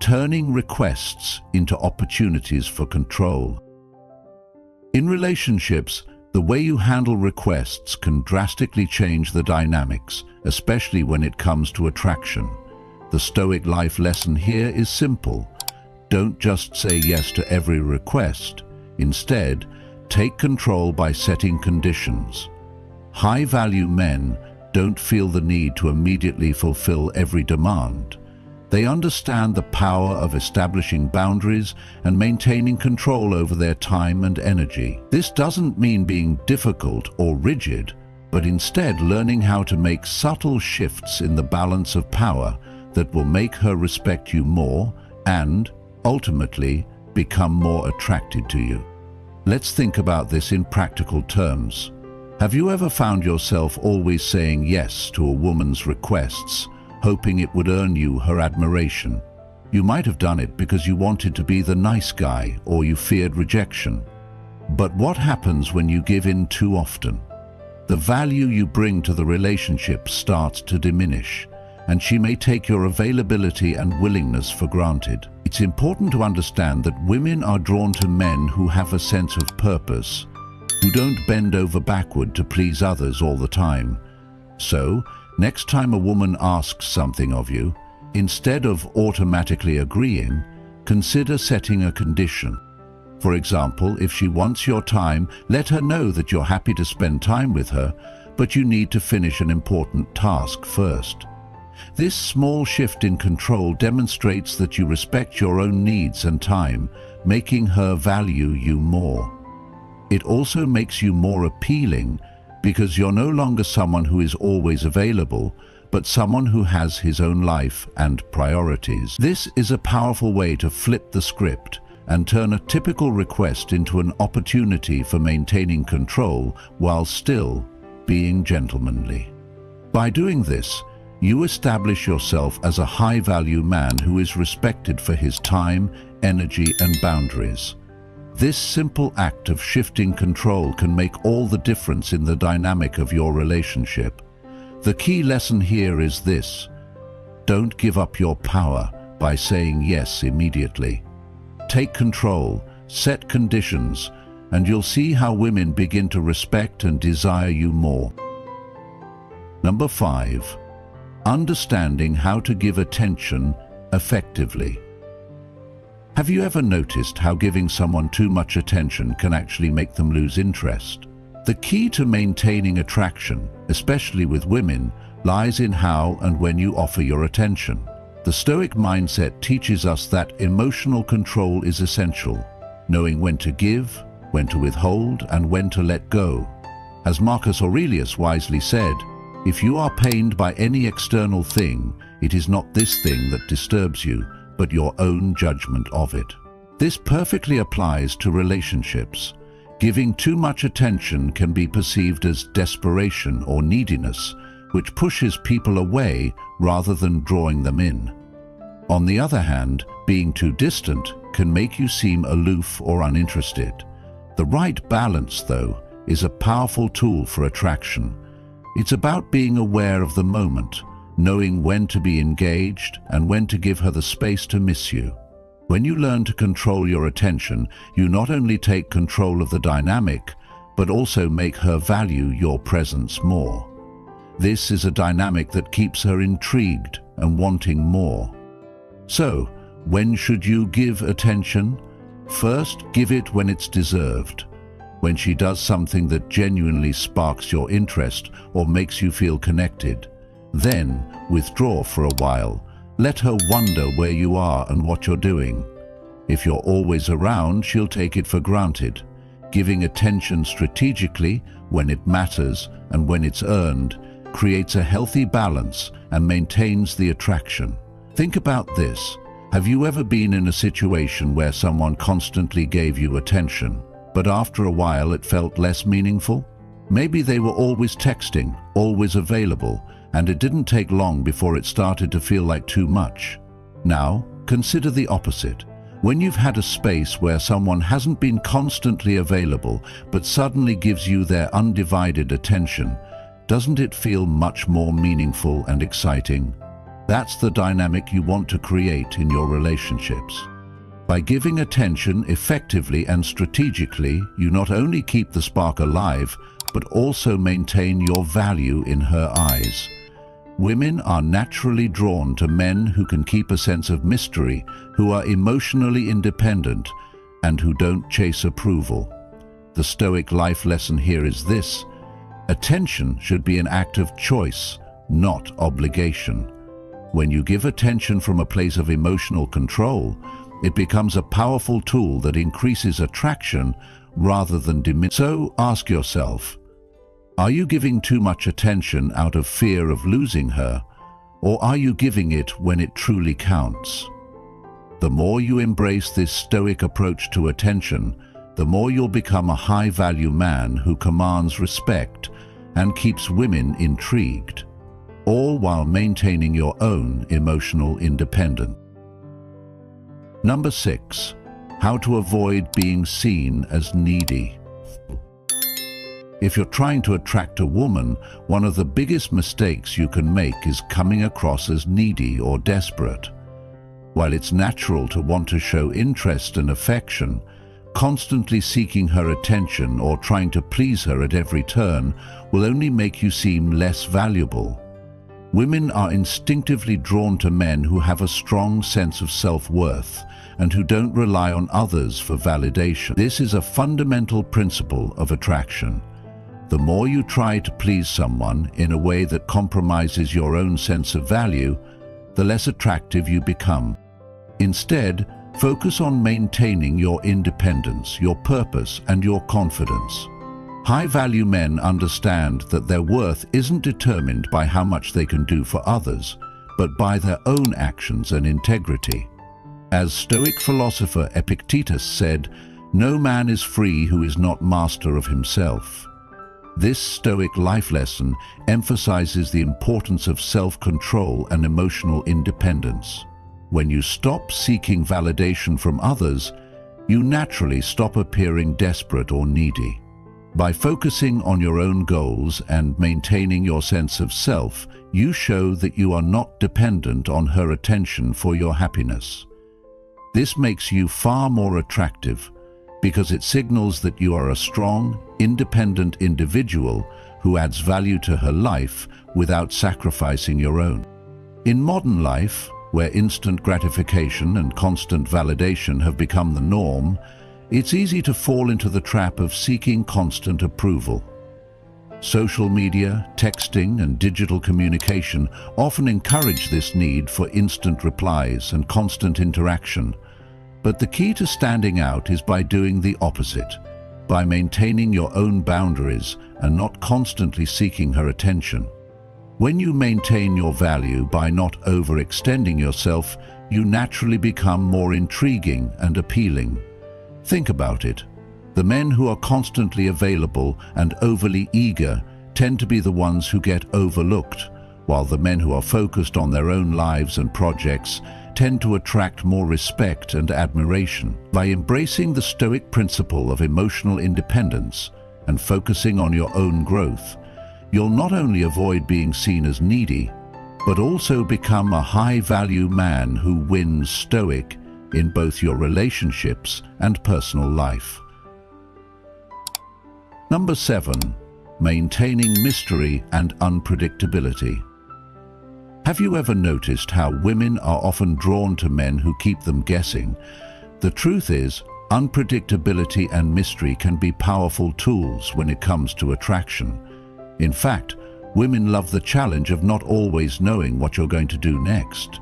turning requests into opportunities for control. In relationships, the way you handle requests can drastically change the dynamics, especially when it comes to attraction. The Stoic life lesson here is simple. Don't just say yes to every request. Instead, take control by setting conditions. High-value men don't feel the need to immediately fulfill every demand. They understand the power of establishing boundaries and maintaining control over their time and energy. This doesn't mean being difficult or rigid, but instead learning how to make subtle shifts in the balance of power that will make her respect you more and, ultimately, become more attracted to you. Let's think about this in practical terms. Have you ever found yourself always saying yes to a woman's requests, hoping it would earn you her admiration? You might have done it because you wanted to be the nice guy or you feared rejection. But what happens when you give in too often? The value you bring to the relationship starts to diminish, and she may take your availability and willingness for granted. It's important to understand that women are drawn to men who have a sense of purpose, who don't bend over backward to please others all the time. So, next time a woman asks something of you, instead of automatically agreeing, consider setting a condition. For example, if she wants your time, let her know that you're happy to spend time with her, but you need to finish an important task first. This small shift in control demonstrates that you respect your own needs and time, making her value you more. It also makes you more appealing because you're no longer someone who is always available, but someone who has his own life and priorities. This is a powerful way to flip the script and turn a typical request into an opportunity for maintaining control while still being gentlemanly. By doing this, you establish yourself as a high-value man who is respected for his time, energy, and boundaries. This simple act of shifting control can make all the difference in the dynamic of your relationship. The key lesson here is this: don't give up your power by saying yes immediately. Take control, set conditions, and you'll see how women begin to respect and desire you more. Number 5. Understanding how to give attention effectively. Have you ever noticed how giving someone too much attention can actually make them lose interest? The key to maintaining attraction, especially with women, lies in how and when you offer your attention. The Stoic mindset teaches us that emotional control is essential, knowing when to give, when to withhold, and when to let go. As Marcus Aurelius wisely said, if you are pained by any external thing, it is not this thing that disturbs you, but your own judgment of it. This perfectly applies to relationships. Giving too much attention can be perceived as desperation or neediness, which pushes people away rather than drawing them in. On the other hand, being too distant can make you seem aloof or uninterested. The right balance, though, is a powerful tool for attraction. It's about being aware of the moment, knowing when to be engaged and when to give her the space to miss you. When you learn to control your attention, you not only take control of the dynamic, but also make her value your presence more. This is a dynamic that keeps her intrigued and wanting more. So, when should you give attention? First, give it when it's deserved. When she does something that genuinely sparks your interest or makes you feel connected. Then, withdraw for a while. Let her wonder where you are and what you're doing. If you're always around, she'll take it for granted. Giving attention strategically, when it matters and when it's earned, creates a healthy balance and maintains the attraction. Think about this. Have you ever been in a situation where someone constantly gave you attention, but after a while it felt less meaningful? Maybe they were always texting, always available, and it didn't take long before it started to feel like too much. Now, consider the opposite. When you've had a space where someone hasn't been constantly available, but suddenly gives you their undivided attention, doesn't it feel much more meaningful and exciting? That's the dynamic you want to create in your relationships. By giving attention effectively and strategically, you not only keep the spark alive, but also maintain your value in her eyes. Women are naturally drawn to men who can keep a sense of mystery, who are emotionally independent, and who don't chase approval. The Stoic life lesson here is this: attention should be an act of choice, not obligation. When you give attention from a place of emotional control, it becomes a powerful tool that increases attraction rather than diminish. So ask yourself, are you giving too much attention out of fear of losing her, or are you giving it when it truly counts? The more you embrace this Stoic approach to attention, the more you'll become a high-value man who commands respect and keeps women intrigued, all while maintaining your own emotional independence. Number 6. How to avoid being seen as needy. If you're trying to attract a woman, one of the biggest mistakes you can make is coming across as needy or desperate. While it's natural to want to show interest and affection, constantly seeking her attention or trying to please her at every turn will only make you seem less valuable. Women are instinctively drawn to men who have a strong sense of self-worth and who don't rely on others for validation. This is a fundamental principle of attraction. The more you try to please someone in a way that compromises your own sense of value, the less attractive you become. Instead, focus on maintaining your independence, your purpose, and your confidence. High-value men understand that their worth isn't determined by how much they can do for others, but by their own actions and integrity. As Stoic philosopher Epictetus said, "No man is free who is not master of himself." This Stoic life lesson emphasizes the importance of self-control and emotional independence. When you stop seeking validation from others, you naturally stop appearing desperate or needy. By focusing on your own goals and maintaining your sense of self, you show that you are not dependent on her attention for your happiness. This makes you far more attractive because it signals that you are a strong, independent individual who adds value to her life without sacrificing your own. In modern life, where instant gratification and constant validation have become the norm, it's easy to fall into the trap of seeking constant approval. Social media, texting, and digital communication often encourage this need for instant replies and constant interaction. But the key to standing out is by doing the opposite, by maintaining your own boundaries and not constantly seeking her attention. When you maintain your value by not overextending yourself, you naturally become more intriguing and appealing. Think about it. The men who are constantly available and overly eager tend to be the ones who get overlooked, while the men who are focused on their own lives and projects tend to attract more respect and admiration. By embracing the Stoic principle of emotional independence and focusing on your own growth, you'll not only avoid being seen as needy, but also become a high-value man who wins Stoic in both your relationships and personal life. Number 7. Maintaining mystery and unpredictability. Have you ever noticed how women are often drawn to men who keep them guessing? The truth is, unpredictability and mystery can be powerful tools when it comes to attraction. In fact, women love the challenge of not always knowing what you're going to do next.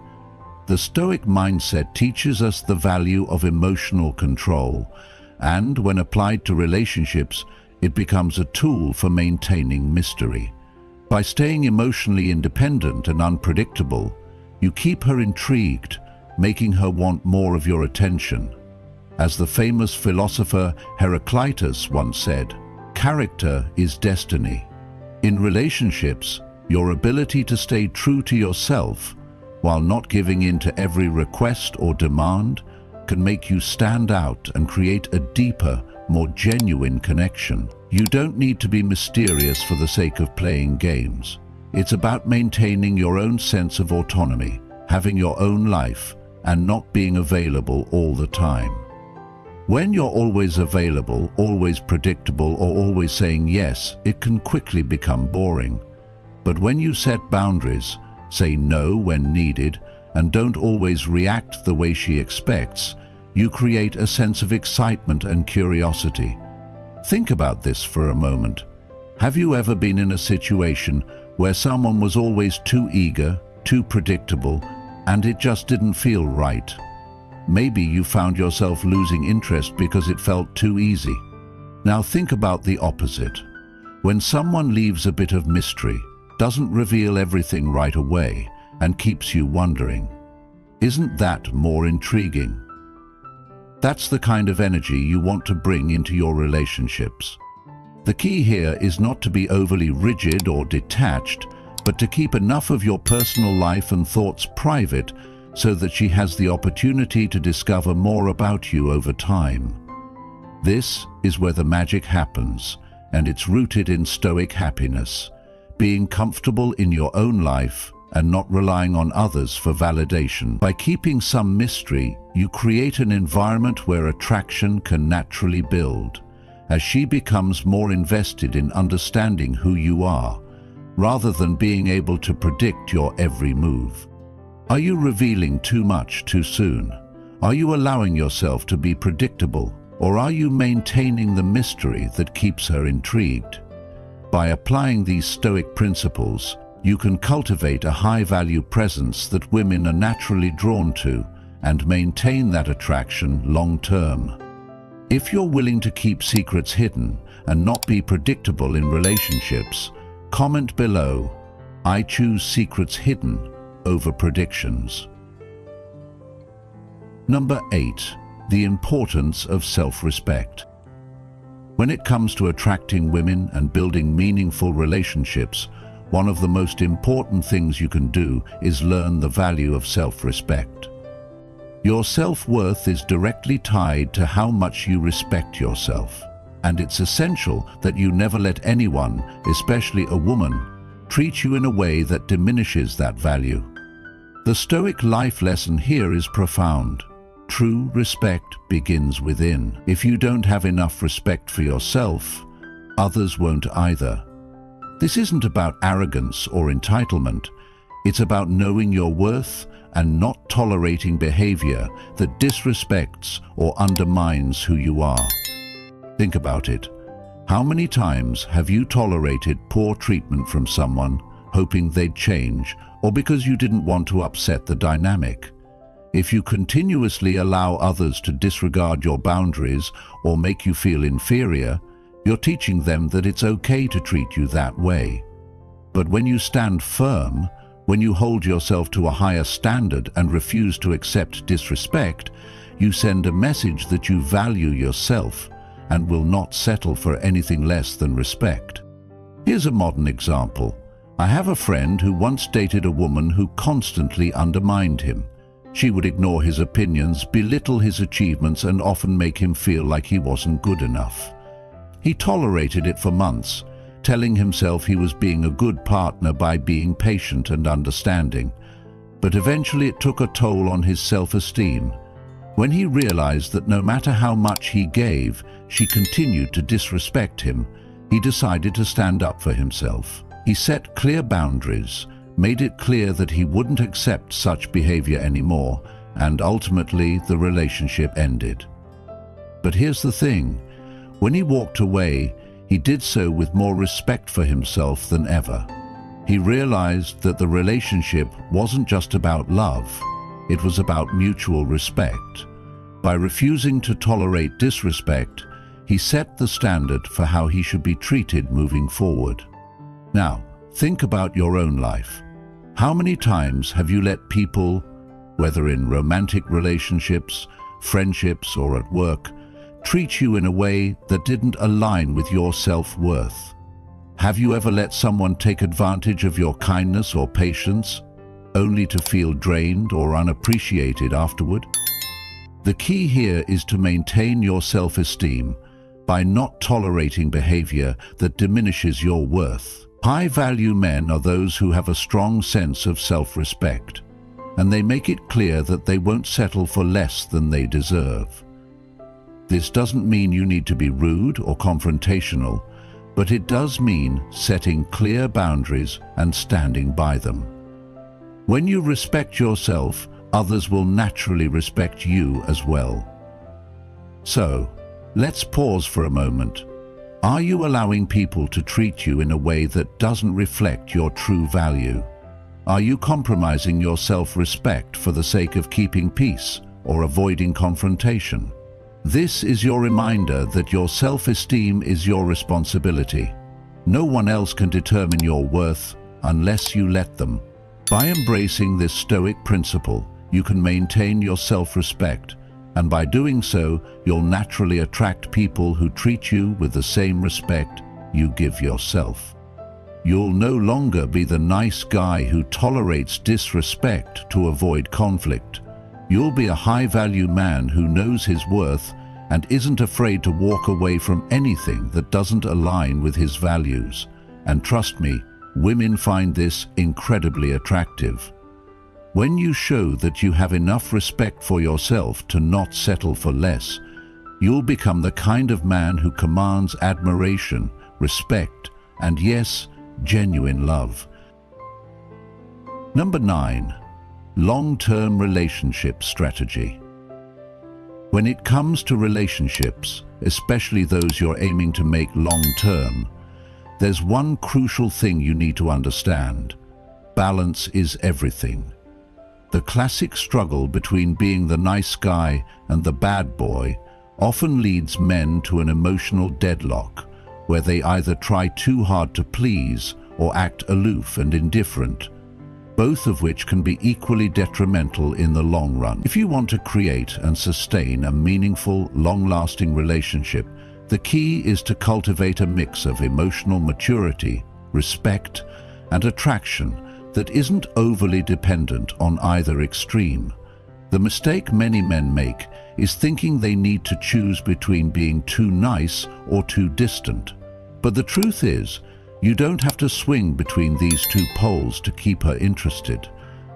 The Stoic mindset teaches us the value of emotional control, and when applied to relationships, it becomes a tool for maintaining mystery. By staying emotionally independent and unpredictable, you keep her intrigued, making her want more of your attention. As the famous philosopher Heraclitus once said, "Character is destiny." In relationships, your ability to stay true to yourself while not giving in to every request or demand can make you stand out and create a deeper, more genuine connection. You don't need to be mysterious for the sake of playing games. It's about maintaining your own sense of autonomy, having your own life, and not being available all the time. When you're always available, always predictable, or always saying yes, it can quickly become boring. But when you set boundaries, say no when needed, and don't always react the way she expects, you create a sense of excitement and curiosity. Think about this for a moment. Have you ever been in a situation where someone was always too eager, too predictable, and it just didn't feel right? Maybe you found yourself losing interest because it felt too easy. Now think about the opposite. When someone leaves a bit of mystery, doesn't reveal everything right away, and keeps you wondering, Isn't that more intriguing? That's the kind of energy you want to bring into your relationships. The key here is not to be overly rigid or detached, but to keep enough of your personal life and thoughts private so that she has the opportunity to discover more about you over time. This is where the magic happens, and it's rooted in Stoic happiness, being comfortable in your own life and not relying on others for validation. By keeping some mystery, you create an environment where attraction can naturally build, as she becomes more invested in understanding who you are, rather than being able to predict your every move. Are you revealing too much too soon? Are you allowing yourself to be predictable, or are you maintaining the mystery that keeps her intrigued? By applying these Stoic principles, you can cultivate a high-value presence that women are naturally drawn to and maintain that attraction long-term. If you're willing to keep secrets hidden and not be predictable in relationships, comment below, "I choose secrets hidden over predictions." Number 8. The importance of self-respect. When it comes to attracting women and building meaningful relationships, one of the most important things you can do is learn the value of self-respect. Your self-worth is directly tied to how much you respect yourself, and it's essential that you never let anyone, especially a woman, treat you in a way that diminishes that value. The Stoic life lesson here is profound. True respect begins within. If you don't have enough respect for yourself, others won't either. This isn't about arrogance or entitlement. It's about knowing your worth and not tolerating behavior that disrespects or undermines who you are. Think about it. How many times have you tolerated poor treatment from someone, hoping they'd change, or because you didn't want to upset the dynamic? If you continuously allow others to disregard your boundaries or make you feel inferior, you're teaching them that it's okay to treat you that way. But when you stand firm, when you hold yourself to a higher standard and refuse to accept disrespect, you send a message that you value yourself and will not settle for anything less than respect. Here's a modern example. I have a friend who once dated a woman who constantly undermined him. She would ignore his opinions, belittle his achievements, and often make him feel like he wasn't good enough. He tolerated it for months, telling himself he was being a good partner by being patient and understanding. But eventually it took a toll on his self-esteem. When he realized that no matter how much he gave, she continued to disrespect him, he decided to stand up for himself. He set clear boundaries, made it clear that he wouldn't accept such behavior anymore, and ultimately the relationship ended. But here's the thing. When he walked away, he did so with more respect for himself than ever. He realized that the relationship wasn't just about love, it was about mutual respect. By refusing to tolerate disrespect, he set the standard for how he should be treated moving forward. Now, think about your own life. How many times have you let people, whether in romantic relationships, friendships, or at work, treat you in a way that didn't align with your self-worth? Have you ever let someone take advantage of your kindness or patience, only to feel drained or unappreciated afterward? The key here is to maintain your self-esteem by not tolerating behavior that diminishes your worth. High-value men are those who have a strong sense of self-respect, and they make it clear that they won't settle for less than they deserve. This doesn't mean you need to be rude or confrontational, but it does mean setting clear boundaries and standing by them. When you respect yourself, others will naturally respect you as well. So, let's pause for a moment. Are you allowing people to treat you in a way that doesn't reflect your true value? Are you compromising your self-respect for the sake of keeping peace or avoiding confrontation? This is your reminder that your self-esteem is your responsibility. No one else can determine your worth unless you let them. By embracing this Stoic principle, you can maintain your self-respect, and by doing so, you'll naturally attract people who treat you with the same respect you give yourself. You'll no longer be the nice guy who tolerates disrespect to avoid conflict. You'll be a high-value man who knows his worth and isn't afraid to walk away from anything that doesn't align with his values. And trust me, women find this incredibly attractive. When you show that you have enough respect for yourself to not settle for less, you'll become the kind of man who commands admiration, respect, and yes, genuine love. Number 9. Long-term relationship strategy. When it comes to relationships, especially those you're aiming to make long-term, there's one crucial thing you need to understand. Balance is everything. The classic struggle between being the nice guy and the bad boy often leads men to an emotional deadlock, where they either try too hard to please or act aloof and indifferent, both of which can be equally detrimental in the long run. If you want to create and sustain a meaningful, long-lasting relationship, the key is to cultivate a mix of emotional maturity, respect, and attraction that isn't overly dependent on either extreme. The mistake many men make is thinking they need to choose between being too nice or too distant. But the truth is, you don't have to swing between these two poles to keep her interested.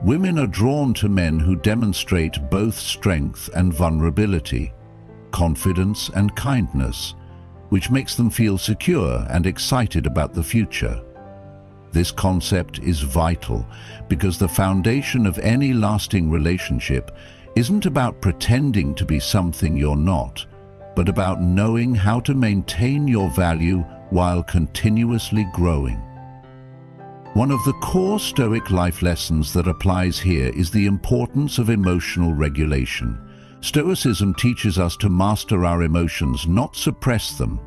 Women are drawn to men who demonstrate both strength and vulnerability, confidence and kindness, which makes them feel secure and excited about the future. This concept is vital because the foundation of any lasting relationship isn't about pretending to be something you're not, but about knowing how to maintain your value while continuously growing. One of the core Stoic life lessons that applies here is the importance of emotional regulation. Stoicism teaches us to master our emotions, not suppress them,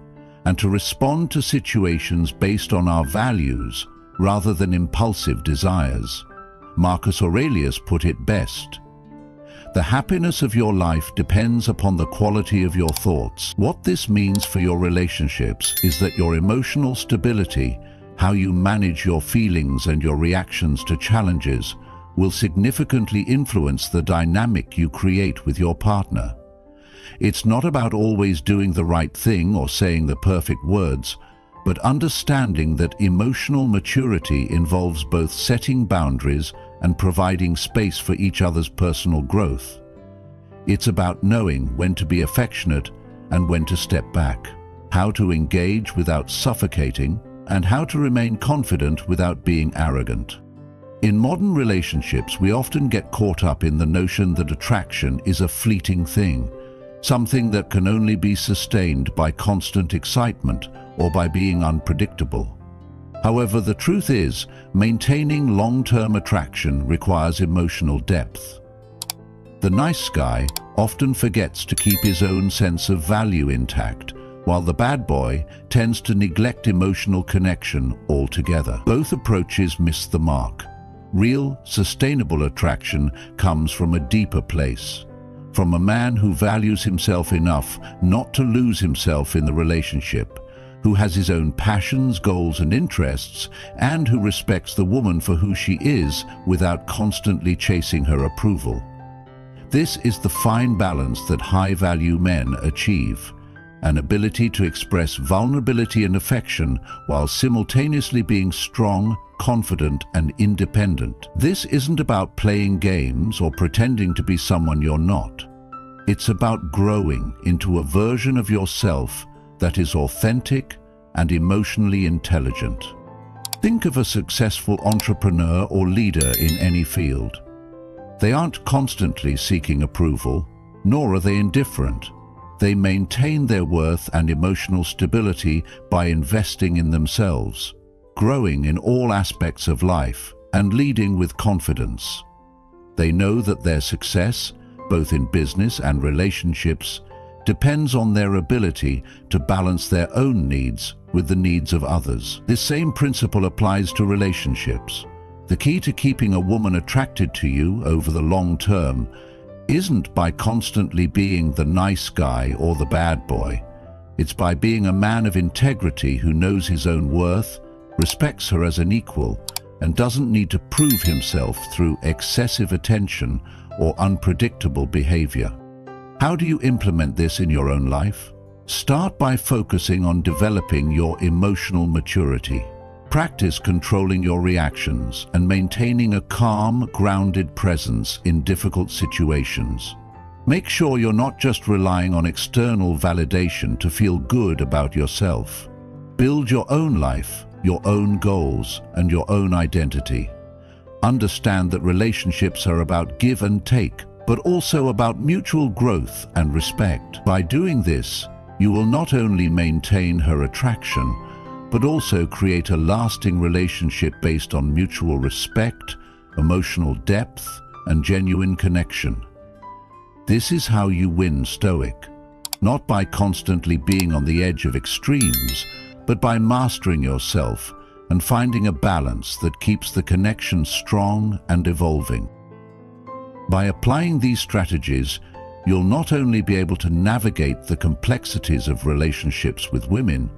and to respond to situations based on our values rather than impulsive desires. Marcus Aurelius put it best: "The happiness of your life depends upon the quality of your thoughts." What this means for your relationships is that your emotional stability, how you manage your feelings and your reactions to challenges, will significantly influence the dynamic you create with your partner. It's not about always doing the right thing or saying the perfect words, but understanding that emotional maturity involves both setting boundaries and providing space for each other's personal growth. It's about knowing when to be affectionate and when to step back, how to engage without suffocating, and how to remain confident without being arrogant. In modern relationships, we often get caught up in the notion that attraction is a fleeting thing, something that can only be sustained by constant excitement or by being unpredictable. However, the truth is, maintaining long-term attraction requires emotional depth. The nice guy often forgets to keep his own sense of value intact, while the bad boy tends to neglect emotional connection altogether. Both approaches miss the mark. Real, sustainable attraction comes from a deeper place, from a man who values himself enough not to lose himself in the relationship, who has his own passions, goals, and interests, and who respects the woman for who she is without constantly chasing her approval. This is the fine balance that high-value men achieve, an ability to express vulnerability and affection while simultaneously being strong, confident, and independent. This isn't about playing games or pretending to be someone you're not. It's about growing into a version of yourself that is authentic and emotionally intelligent. Think of a successful entrepreneur or leader in any field. They aren't constantly seeking approval, nor are they indifferent. They maintain their worth and emotional stability by investing in themselves, growing in all aspects of life, and leading with confidence. They know that their success, both in business and relationships, depends on their ability to balance their own needs with the needs of others. This same principle applies to relationships. The key to keeping a woman attracted to you over the long term isn't by constantly being the nice guy or the bad boy. It's by being a man of integrity who knows his own worth, respects her as an equal, and doesn't need to prove himself through excessive attention or unpredictable behavior. How do you implement this in your own life? Start by focusing on developing your emotional maturity. Practice controlling your reactions and maintaining a calm, grounded presence in difficult situations. Make sure you're not just relying on external validation to feel good about yourself. Build your own life, your own goals, and your own identity. Understand that relationships are about give and take, but also about mutual growth and respect. By doing this, you will not only maintain her attraction, but also create a lasting relationship based on mutual respect, emotional depth, and genuine connection. This is how you win Stoic, not by constantly being on the edge of extremes, but by mastering yourself and finding a balance that keeps the connection strong and evolving. By applying these strategies, you'll not only be able to navigate the complexities of relationships with women,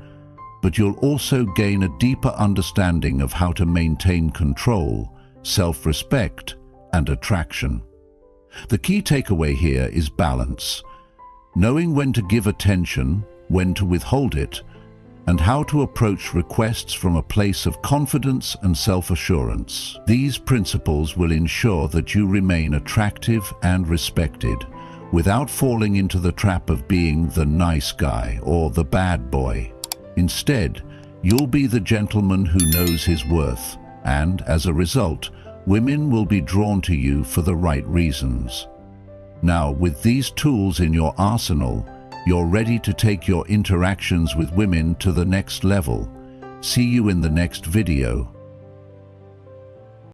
but you'll also gain a deeper understanding of how to maintain control, self-respect, and attraction. The key takeaway here is balance. Knowing when to give attention, when to withhold it, and how to approach requests from a place of confidence and self-assurance. These principles will ensure that you remain attractive and respected, without falling into the trap of being the nice guy or the bad boy. Instead, you'll be the gentleman who knows his worth, and as a result, women will be drawn to you for the right reasons. Now, with these tools in your arsenal, you're ready to take your interactions with women to the next level. See you in the next video.